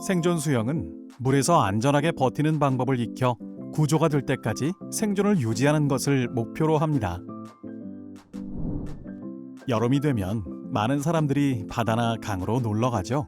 생존 수영은 물에서 안전하게 버티는 방법을 익혀 구조가 될 때까지 생존을 유지하는 것을 목표로 합니다. 여름이 되면 많은 사람들이 바다나 강으로 놀러 가죠.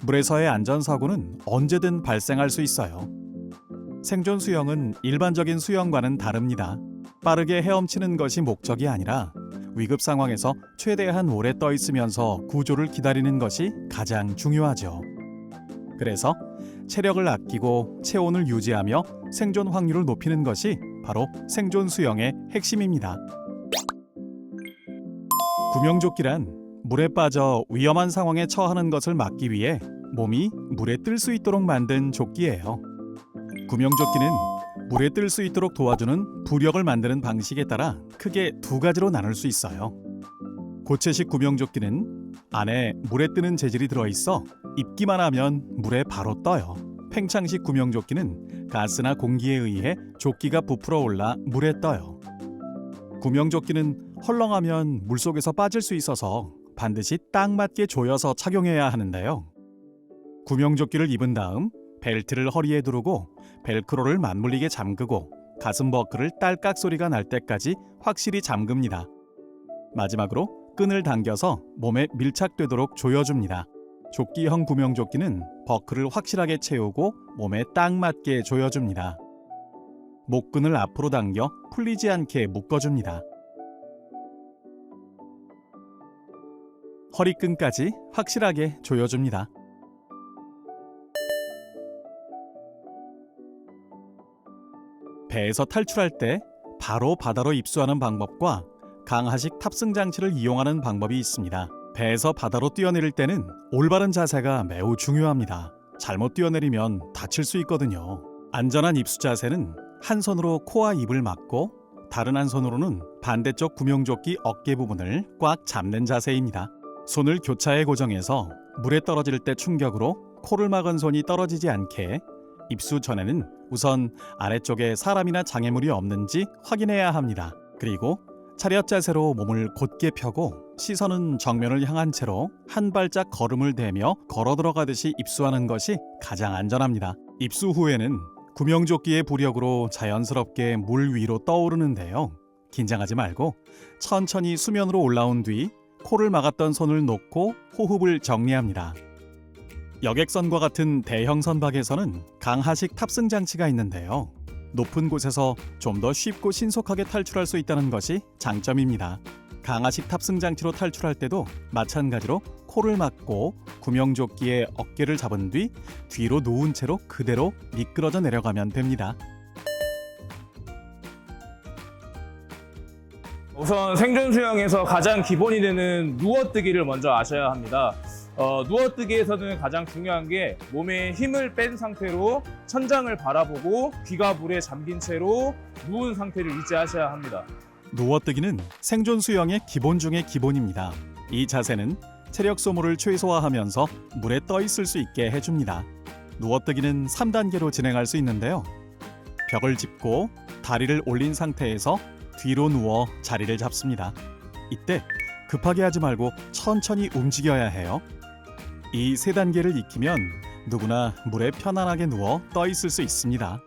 물에서의 안전사고는 언제든 발생할 수 있어요. 생존 수영은 일반적인 수영과는 다릅니다. 빠르게 헤엄치는 것이 목적이 아니라 위급 상황에서 최대한 오래 떠 있으면서 구조를 기다리는 것이 가장 중요하죠. 그래서 체력을 아끼고 체온을 유지하며 생존 확률을 높이는 것이 바로 생존 수영의 핵심입니다. 구명조끼란 물에 빠져 위험한 상황에 처하는 것을 막기 위해 몸이 물에 뜰 수 있도록 만든 조끼예요. 구명조끼는 물에 뜰 수 있도록 도와주는 부력을 만드는 방식에 따라 크게 두 가지로 나눌 수 있어요. 고체식 구명조끼는 안에 물에 뜨는 재질이 들어있어 입기만 하면 물에 바로 떠요. 팽창식 구명조끼는 가스나 공기에 의해 조끼가 부풀어 올라 물에 떠요. 구명조끼는 헐렁하면 물속에서 빠질 수 있어서 반드시 딱 맞게 조여서 착용해야 하는데요. 구명조끼를 입은 다음 벨트를 허리에 두르고 벨크로를 맞물리게 잠그고 가슴 버클을 딸깍 소리가 날 때까지 확실히 잠급니다. 마지막으로 끈을 당겨서 몸에 밀착되도록 조여줍니다. 조끼형 구명조끼는 버클을 확실하게 채우고 몸에 딱 맞게 조여줍니다. 목끈을 앞으로 당겨 풀리지 않게 묶어줍니다. 허리끈까지 확실하게 조여줍니다. 배에서 탈출할 때 바로 바다로 입수하는 방법과 강하식 탑승 장치를 이용하는 방법이 있습니다. 배에서 바다로 뛰어내릴 때는 올바른 자세가 매우 중요합니다. 잘못 뛰어내리면 다칠 수 있거든요. 안전한 입수 자세는 한 손으로 코와 입을 막고 다른 한 손으로는 반대쪽 구명조끼 어깨 부분을 꽉 잡는 자세입니다. 손을 교차에 고정해서 물에 떨어질 때 충격으로 코를 막은 손이 떨어지지 않게 입수 전에는 우선 아래쪽에 사람이나 장애물이 없는지 확인해야 합니다. 그리고 차렷 자세로 몸을 곧게 펴고 시선은 정면을 향한 채로 한 발짝 걸음을 대며 걸어 들어가듯이 입수하는 것이 가장 안전합니다. 입수 후에는 구명조끼의 부력으로 자연스럽게 물 위로 떠오르는데요. 긴장하지 말고 천천히 수면으로 올라온 뒤 코를 막았던 손을 놓고 호흡을 정리합니다. 여객선과 같은 대형 선박에서는 강하식 탑승 장치가 있는데요. 높은 곳에서 좀 더 쉽고 신속하게 탈출할 수 있다는 것이 장점입니다. 강하식 탑승 장치로 탈출할 때도 마찬가지로 코를 막고 구명조끼에 어깨를 잡은 뒤 뒤로 누운 채로 그대로 미끄러져 내려가면 됩니다. 우선 생존 수영에서 가장 기본이 되는 누워뜨기를 먼저 아셔야 합니다. 누워뜨기에서는 가장 중요한 게 몸에 힘을 뺀 상태로 천장을 바라보고 귀가 물에 잠긴 채로 누운 상태를 유지하셔야 합니다. 누워뜨기는 생존 수영의 기본 중의 기본입니다. 이 자세는 체력 소모를 최소화하면서 물에 떠 있을 수 있게 해줍니다. 누워뜨기는 3단계로 진행할 수 있는데요. 벽을 짚고 다리를 올린 상태에서 뒤로 누워 자리를 잡습니다. 이때 급하게 하지 말고 천천히 움직여야 해요. 이 3단계를 익히면 누구나 물에 편안하게 누워 떠 있을 수 있습니다.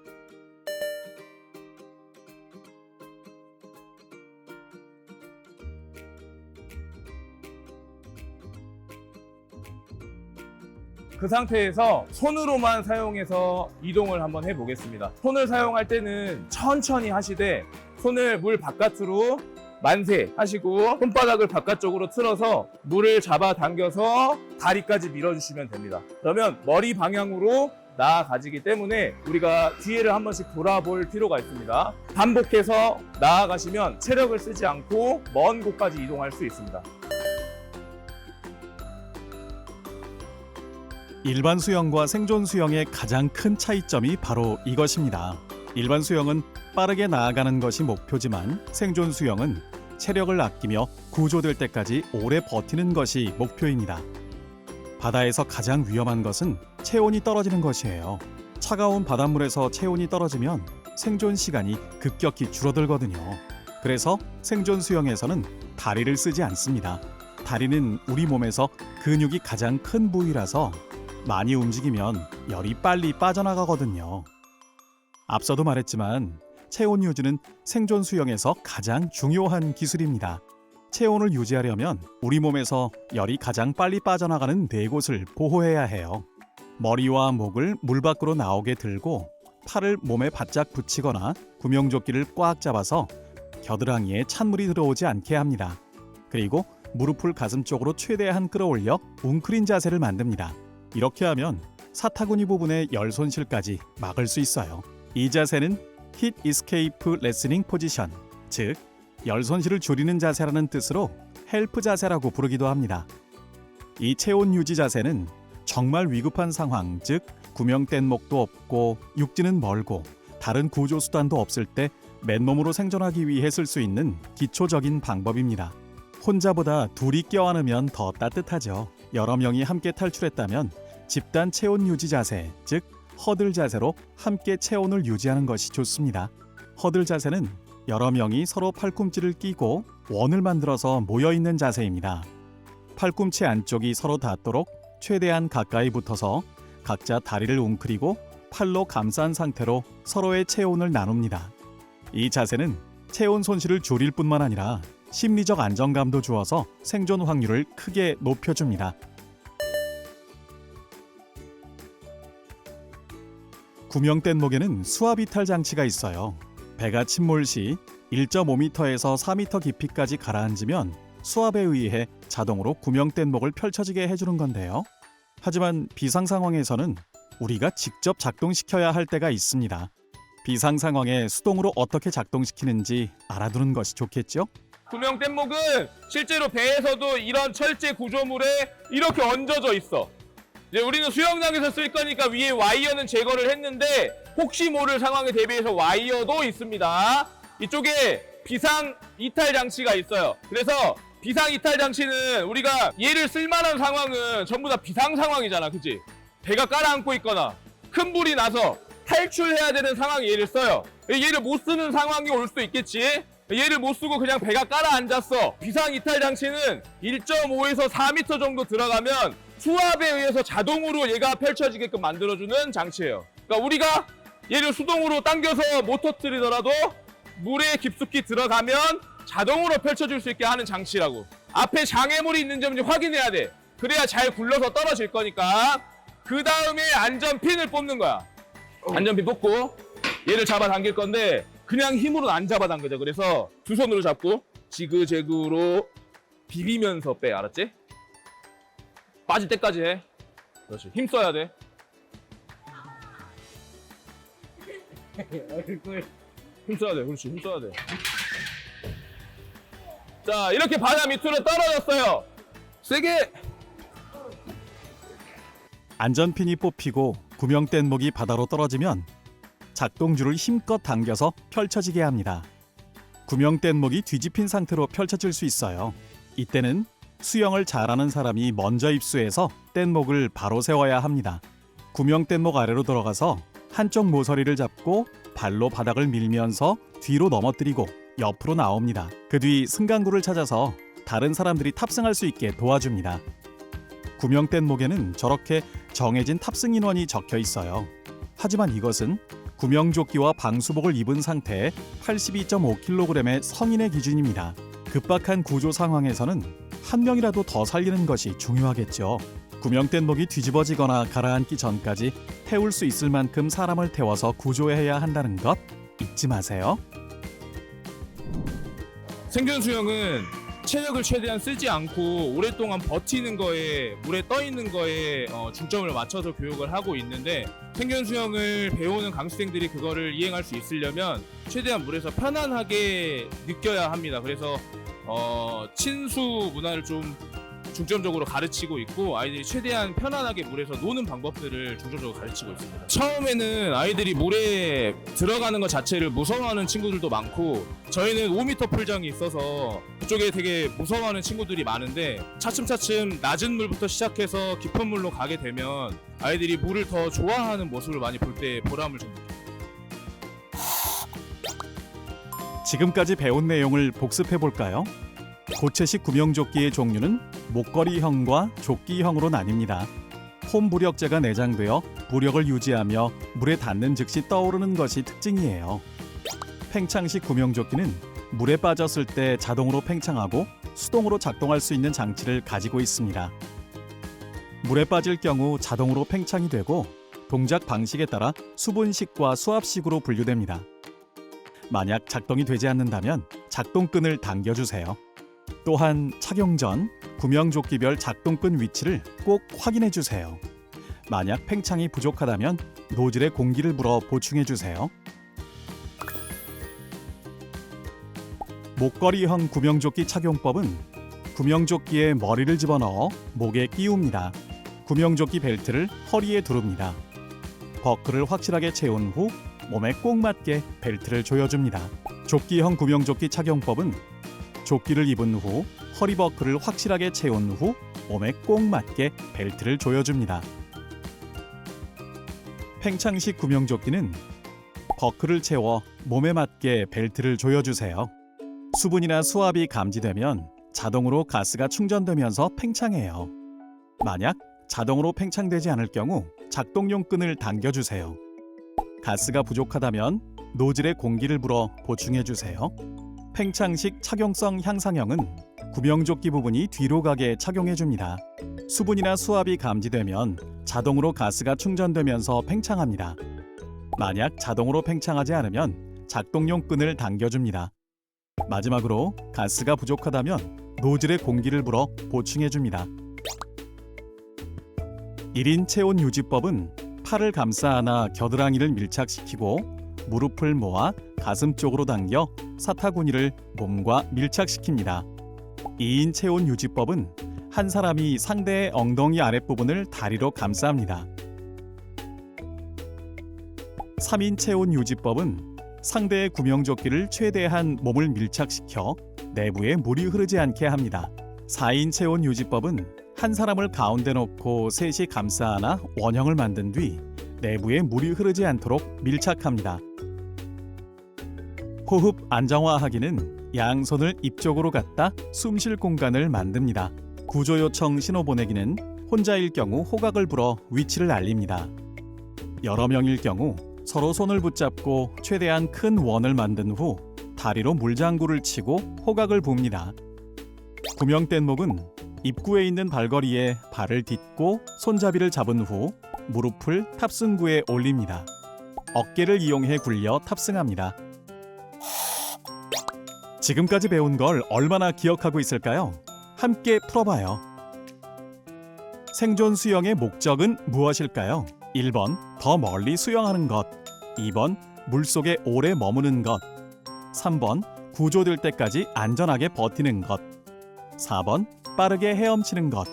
그 상태에서 손으로만 사용해서 이동을 한번 해보겠습니다. 손을 사용할 때는 천천히 하시되 손을 물 바깥으로 만세 하시고 손바닥을 바깥쪽으로 틀어서 물을 잡아당겨서 다리까지 밀어주시면 됩니다. 그러면 머리 방향으로 나아가지기 때문에 우리가 뒤를 한 번씩 돌아볼 필요가 있습니다. 반복해서 나아가시면 체력을 쓰지 않고 먼 곳까지 이동할 수 있습니다. 일반 수영과 생존 수영의 가장 큰 차이점이 바로 이것입니다. 일반 수영은 빠르게 나아가는 것이 목표지만 생존 수영은 체력을 아끼며 구조될 때까지 오래 버티는 것이 목표입니다. 바다에서 가장 위험한 것은 체온이 떨어지는 것이에요. 차가운 바닷물에서 체온이 떨어지면 생존 시간이 급격히 줄어들거든요. 그래서 생존 수영에서는 다리를 쓰지 않습니다. 다리는 우리 몸에서 근육이 가장 큰 부위라서 많이 움직이면 열이 빨리 빠져나가거든요. 앞서도 말했지만 체온 유지는 생존 수영에서 가장 중요한 기술입니다. 체온을 유지하려면 우리 몸에서 열이 가장 빨리 빠져나가는 네 곳을 보호해야 해요. 머리와 목을 물 밖으로 나오게 들고 팔을 몸에 바짝 붙이거나 구명조끼를 꽉 잡아서 겨드랑이에 찬물이 들어오지 않게 합니다. 그리고 무릎을 가슴 쪽으로 최대한 끌어올려 웅크린 자세를 만듭니다. 이렇게 하면 사타구니 부분의 열 손실까지 막을 수 있어요. 이 자세는 Heat Escape Lessening Position, 즉 열 손실을 줄이는 자세라는 뜻으로 헬프 자세라고 부르기도 합니다. 이 체온 유지 자세는 정말 위급한 상황, 즉 구명된 목도 없고 육지는 멀고 다른 구조 수단도 없을 때 맨몸으로 생존하기 위해 쓸 수 있는 기초적인 방법입니다. 혼자보다 둘이 껴안으면 더 따뜻하죠. 여러 명이 함께 탈출했다면 집단 체온 유지 자세, 즉 허들 자세로 함께 체온을 유지하는 것이 좋습니다. 허들 자세는 여러 명이 서로 팔꿈치를 끼고 원을 만들어서 모여있는 자세입니다. 팔꿈치 안쪽이 서로 닿도록 최대한 가까이 붙어서 각자 다리를 웅크리고 팔로 감싼 상태로 서로의 체온을 나눕니다. 이 자세는 체온 손실을 줄일 뿐만 아니라 심리적 안정감도 주어서 생존 확률을 크게 높여줍니다. 구명된 목에는 수압 이탈 장치가 있어요. 배가 침몰 시 1.5m에서 4m 깊이까지 가라앉으면 수압에 의해 자동으로 구명된 목을 펼쳐지게 해주는 건데요. 하지만 비상 상황에서는 우리가 직접 작동시켜야 할 때가 있습니다. 비상 상황에 수동으로 어떻게 작동시키는지 알아두는 것이 좋겠죠? 구명된 목은 실제로 배에서도 이런 철제 구조물에 이렇게 얹어져 있어. 이제 우리는 수영장에서 쓸 거니까 위에 와이어는 제거를 했는데 혹시 모를 상황에 대비해서 와이어도 있습니다. 이쪽에 비상 이탈 장치가 있어요. 그래서 비상 이탈 장치는 우리가 얘를 쓸만한 상황은 전부 다 비상 상황이잖아, 그치? 배가 깔아앉고 있거나 큰 불이 나서 탈출해야 되는 상황에 얘를 써요. 얘를 못 쓰는 상황이 올 수도 있겠지? 얘를 못 쓰고 그냥 배가 깔아앉았어. 비상 이탈 장치는 1.5에서 4m 정도 들어가면 수압에 의해서 자동으로 얘가 펼쳐지게끔 만들어주는 장치예요. 그러니까 우리가 얘를 수동으로 당겨서 못 터뜨리더라도 물에 깊숙이 들어가면 자동으로 펼쳐줄 수 있게 하는 장치라고. 앞에 장애물이 있는지 없는지 확인해야 돼. 그래야 잘 굴러서 떨어질 거니까. 그 다음에 안전핀을 뽑는 거야. 안전핀 뽑고 얘를 잡아당길 건데 그냥 힘으로는 안 잡아당겨져. 그래서 두 손으로 잡고 지그재그로 비비면서 빼. 알았지? 빠질 때까지 해. 그렇지. 힘 써야 돼. 힘 써야 돼. 그렇지. 힘 써야 돼. 자, 이렇게 바다 밑으로 떨어졌어요. 세게. 안전핀이 뽑히고 구명된 목이 바다로 떨어지면 작동줄을 힘껏 당겨서 펼쳐지게 합니다. 구명된 목이 뒤집힌 상태로 펼쳐질 수 있어요. 이때는 수영을 잘하는 사람이 먼저 입수해서 뗏목을 바로 세워야 합니다. 구명된 목 아래로 들어가서 한쪽 모서리를 잡고 발로 바닥을 밀면서 뒤로 넘어뜨리고 옆으로 나옵니다. 그 뒤 승강구를 찾아서 다른 사람들이 탑승할 수 있게 도와줍니다. 구명된 목에는 저렇게 정해진 탑승 인원이 적혀 있어요. 하지만 이것은 구명조끼와 방수복을 입은 상태의 82.5kg의 성인의 기준입니다. 급박한 구조 상황에서는 한 명이라도 더 살리는 것이 중요하겠죠. 구명된 목이 뒤집어지거나 가라앉기 전까지 태울 수 있을 만큼 사람을 태워서 구조해야 한다는 것 잊지 마세요. 생존 수영은 체력을 최대한 쓰지 않고 오랫동안 버티는 거에, 물에 떠 있는 거에 중점을 맞춰서 교육을 하고 있는데, 생존 수영을 배우는 강습생들이 그거를 이행할 수 있으려면 최대한 물에서 편안하게 느껴야 합니다. 그래서 친수 문화를 좀 중점적으로 가르치고 있고, 아이들이 최대한 편안하게 물에서 노는 방법들을 중점적으로 가르치고 있습니다. 처음에는 아이들이 물에 들어가는 것 자체를 무서워하는 친구들도 많고, 저희는 5m 풀장이 있어서 그쪽에 되게 무서워하는 친구들이 많은데, 차츰차츰 낮은 물부터 시작해서 깊은 물로 가게 되면 아이들이 물을 더 좋아하는 모습을 많이 볼 때 보람을 좀 느껴요. 지금까지 배운 내용을 복습해 볼까요? 고체식 구명조끼의 종류는 목걸이형과 조끼형으로 나뉩니다. 폼부력제가 내장되어 부력을 유지하며 물에 닿는 즉시 떠오르는 것이 특징이에요. 팽창식 구명조끼는 물에 빠졌을 때 자동으로 팽창하고 수동으로 작동할 수 있는 장치를 가지고 있습니다. 물에 빠질 경우 자동으로 팽창이 되고 동작 방식에 따라 수분식과 수압식으로 분류됩니다. 만약 작동이 되지 않는다면 작동끈을 당겨주세요. 또한 착용 전 구명조끼별 작동끈 위치를 꼭 확인해 주세요. 만약 팽창이 부족하다면 노즐에 공기를 불어 보충해 주세요. 목걸이형 구명조끼 착용법은 구명조끼에 머리를 집어넣어 목에 끼웁니다. 구명조끼 벨트를 허리에 두릅니다. 버클을 확실하게 채운 후 몸에 꼭 맞게 벨트를 조여줍니다. 조끼형 구명조끼 착용법은 조끼를 입은 후 허리 버클을 확실하게 채운 후 몸에 꼭 맞게 벨트를 조여줍니다. 팽창식 구명조끼는 버클을 채워 몸에 맞게 벨트를 조여주세요. 수분이나 수압이 감지되면 자동으로 가스가 충전되면서 팽창해요. 만약 자동으로 팽창되지 않을 경우 작동용 끈을 당겨주세요. 가스가 부족하다면 노즐에 공기를 불어 보충해주세요. 팽창식 착용성 향상형은 구명조끼 부분이 뒤로 가게 착용해줍니다. 수분이나 수압이 감지되면 자동으로 가스가 충전되면서 팽창합니다. 만약 자동으로 팽창하지 않으면 작동용 끈을 당겨줍니다. 마지막으로 가스가 부족하다면 노즐에 공기를 불어 보충해줍니다. 1인 체온 유지법은 팔을 감싸 안아 겨드랑이를 밀착시키고 무릎을 모아 가슴 쪽으로 당겨 사타구니를 몸과 밀착시킵니다. 2인 체온 유지법은 한 사람이 상대의 엉덩이 아랫부분을 다리로 감쌉니다. 3인 체온 유지법은 상대의 구명조끼를 최대한 몸을 밀착시켜 내부에 물이 흐르지 않게 합니다. 4인 체온 유지법은 한 사람을 가운데 놓고 셋이 감싸 안아 원형을 만든 뒤 내부에 물이 흐르지 않도록 밀착합니다. 호흡 안정화하기는 양손을 입 쪽으로 갖다 숨 쉴 공간을 만듭니다. 구조 요청 신호 보내기는 혼자일 경우 호각을 불어 위치를 알립니다. 여러 명일 경우 서로 손을 붙잡고 최대한 큰 원을 만든 후 다리로 물장구를 치고 호각을 붑니다. 구명뗏목은 입구에 있는 발걸이에 발을 딛고 손잡이를 잡은 후 무릎을 탑승구에 올립니다. 어깨를 이용해 굴려 탑승합니다. 지금까지 배운 걸 얼마나 기억하고 있을까요? 함께 풀어봐요. 생존 수영의 목적은 무엇일까요? 1번 더 멀리 수영하는 것, 2번 물속에 오래 머무는 것, 3번 구조될 때까지 안전하게 버티는 것, 4번 빠르게 헤엄치는 것.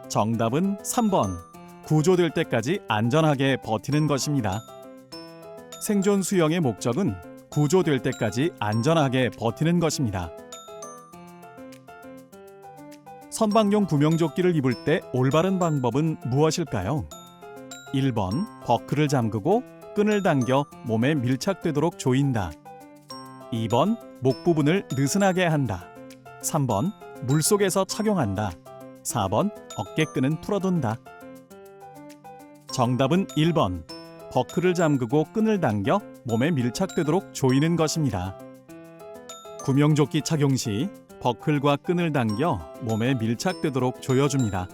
정답은 3번 구조될 때까지 안전하게 버티는 것입니다. 생존 수영의 목적은 구조될 때까지 안전하게 버티는 것입니다. 선박용 구명조끼를 입을 때 올바른 방법은 무엇일까요? 1번 버클을 잠그고 끈을 당겨 몸에 밀착되도록 조인다. 2번 목 부분을 느슨하게 한다. 3번 물속에서 착용한다. 4번 어깨끈은 풀어둔다. 정답은 1번 버클을 잠그고 끈을 당겨 몸에 밀착되도록 조이는 것입니다. 구명조끼 착용 시 버클과 끈을 당겨 몸에 밀착되도록 조여줍니다.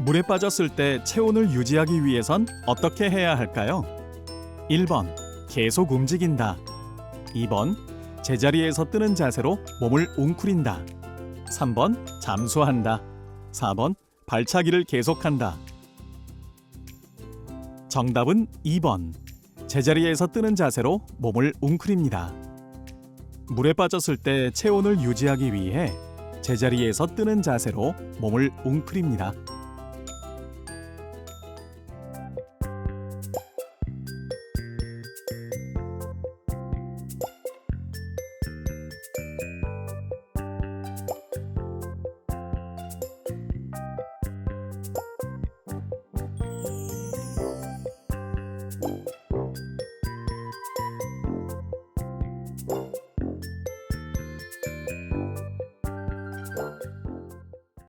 물에 빠졌을 때 체온을 유지하기 위해선 어떻게 해야 할까요? 1번 계속 움직인다. 2번 제자리에서 뜨는 자세로 몸을 웅크린다. 3번 잠수한다. 4번 발차기를 계속한다. 정답은 2번 제자리에서 뜨는 자세로 몸을 웅크립니다. 물에 빠졌을 때 체온을 유지하기 위해 제자리에서 뜨는 자세로 몸을 웅크립니다.